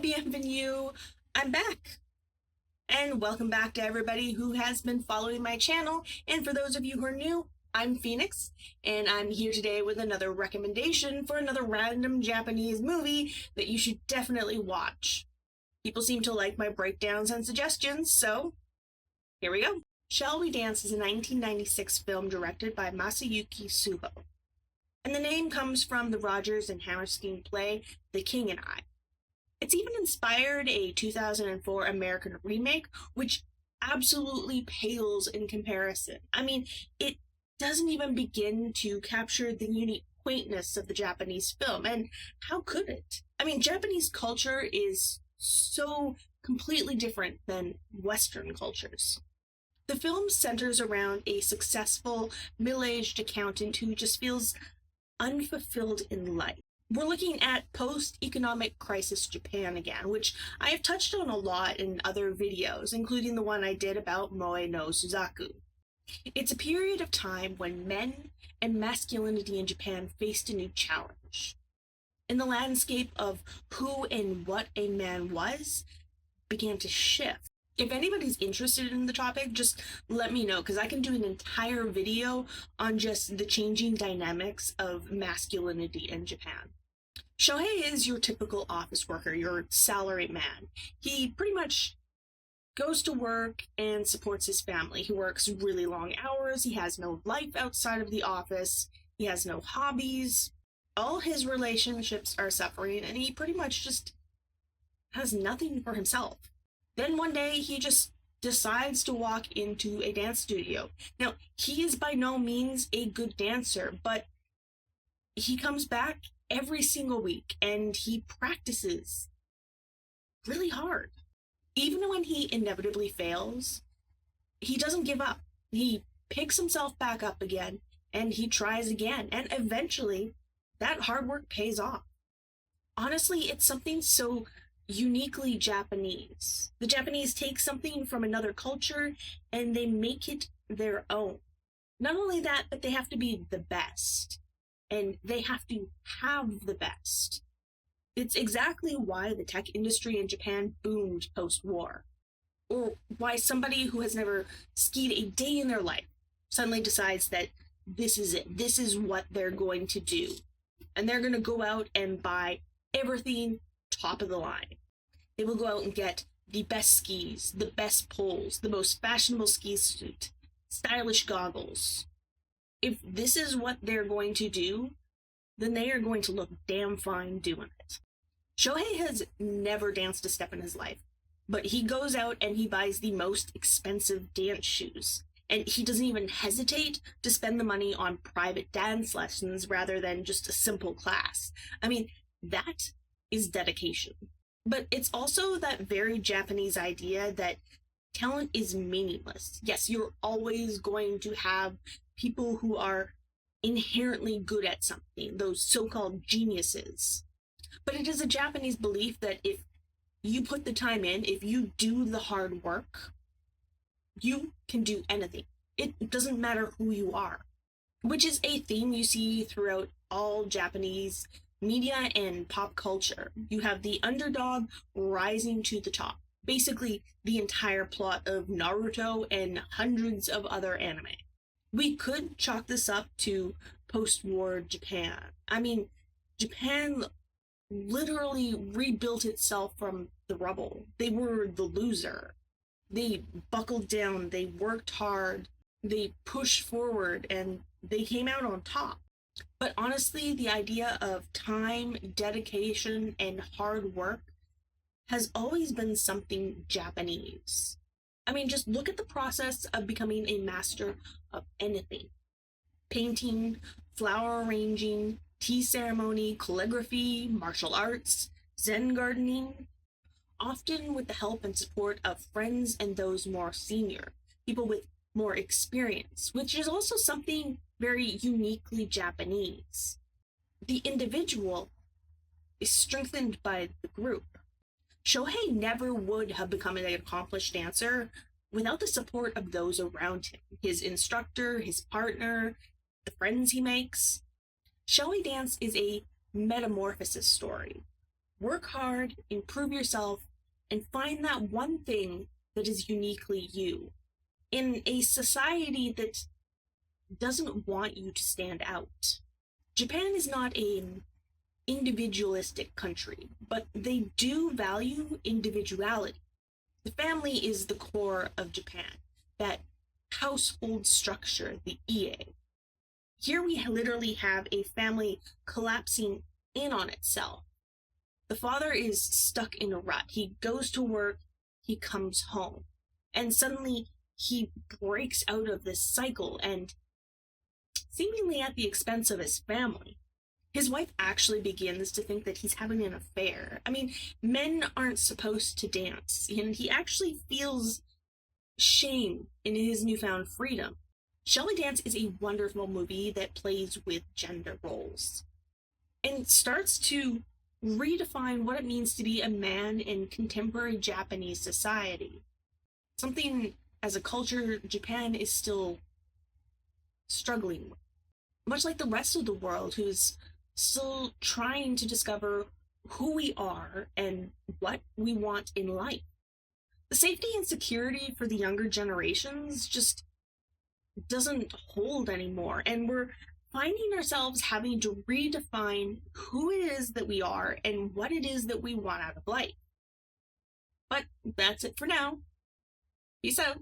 bienvenue. I'm back. And welcome back to everybody who has been following my channel. And for those of you who are new, I'm Phoenix, and I'm here today with another recommendation for another random Japanese movie that you should definitely watch. People seem to like my breakdowns and suggestions, so here we go. Shall We Dance is a 1996 film directed by Masayuki Suho. And the name comes from the Rodgers and Hammerstein play, The King and I. It's even inspired a 2004 American remake, which absolutely pales in comparison. I mean, it doesn't even begin to capture the unique quaintness of the Japanese film, and how could it? I mean, Japanese culture is so completely different than Western cultures. The film centers around a successful, middle-aged accountant who just feels unfulfilled in life. We're looking at post-economic crisis Japan again, which I have touched on a lot in other videos, including the one I did about Moe no Suzaku. It's a period of time when men and masculinity in Japan faced a new challenge. And the landscape of who and what a man was began to shift. If anybody's interested in the topic, just let me know, because I can do an entire video on just the changing dynamics of masculinity in Japan. Shohei is your typical office worker, your salary man. He pretty much goes to work and supports his family. He works really long hours, he has no life outside of the office, he has no hobbies. All his relationships are suffering, and he pretty much just has nothing for himself. Then one day, he just decides to walk into a dance studio. Now, he is by no means a good dancer, but he comes back every single week and he practices really hard. Even when he inevitably fails, he doesn't give up. He picks himself back up again and he tries again, and eventually that hard work pays off. Honestly, it's something so uniquely Japanese. The Japanese take something from another culture and they make it their own. Not only that, but they have to be the best. And they have to have the best. It's exactly why the tech industry in Japan boomed post-war. Or why somebody who has never skied a day in their life suddenly decides that this is it. This is what they're going to do. And they're going to go out and buy everything top of the line. They will go out and get the best skis, the best poles, the most fashionable ski suit, stylish goggles. If this is what they're going to do, then they are going to look damn fine doing it. Shohei has never danced a step in his life, but he goes out and he buys the most expensive dance shoes. And he doesn't even hesitate to spend the money on private dance lessons rather than just a simple class. I mean, that is dedication. But it's also that very Japanese idea that talent is meaningless. Yes, you're always going to have people who are inherently good at something, those so-called geniuses. But it is a Japanese belief that if you put the time in, if you do the hard work, you can do anything. It doesn't matter who you are, which is a theme you see throughout all Japanese media and pop culture. You have the underdog rising to the top. Basically, the entire plot of Naruto and hundreds of other anime. We could chalk this up to post-war Japan. I mean, Japan literally rebuilt itself from the rubble. They were the loser. They buckled down, they worked hard, they pushed forward, and they came out on top. But honestly, the idea of time, dedication, and hard work has always been something Japanese. I mean, just look at the process of becoming a master of anything. Painting, flower arranging, tea ceremony, calligraphy, martial arts, Zen gardening, often with the help and support of friends and those more senior, people with more experience, which is also something very uniquely Japanese. The individual is strengthened by the group. Shohei never would have become an accomplished dancer without the support of those around him, his instructor, his partner, the friends he makes. Shall We Dance is a metamorphosis story, Work hard, improve yourself, and find that one thing that is uniquely you. In a society that doesn't want you to stand out. Japan is not an individualistic country, but they do value individuality. The family is the core of Japan, that household structure, the ie. Here we literally have a family collapsing in on itself. The father is stuck in a rut. He goes to work, he comes home, and suddenly he breaks out of this cycle, and seemingly at the expense of his family. His wife actually begins to think that he's having an affair. I mean, men aren't supposed to dance, and he actually feels shame in his newfound freedom. Shall Dance is a wonderful movie that plays with gender roles and starts to redefine what it means to be a man in contemporary Japanese society. Something, as a culture, Japan is still struggling with. Much like the rest of the world, who's still trying to discover who we are and what we want in life. The safety and security for the younger generations just doesn't hold anymore, and we're finding ourselves having to redefine who it is that we are and what it is that we want out of life. But that's it for now. Peace out.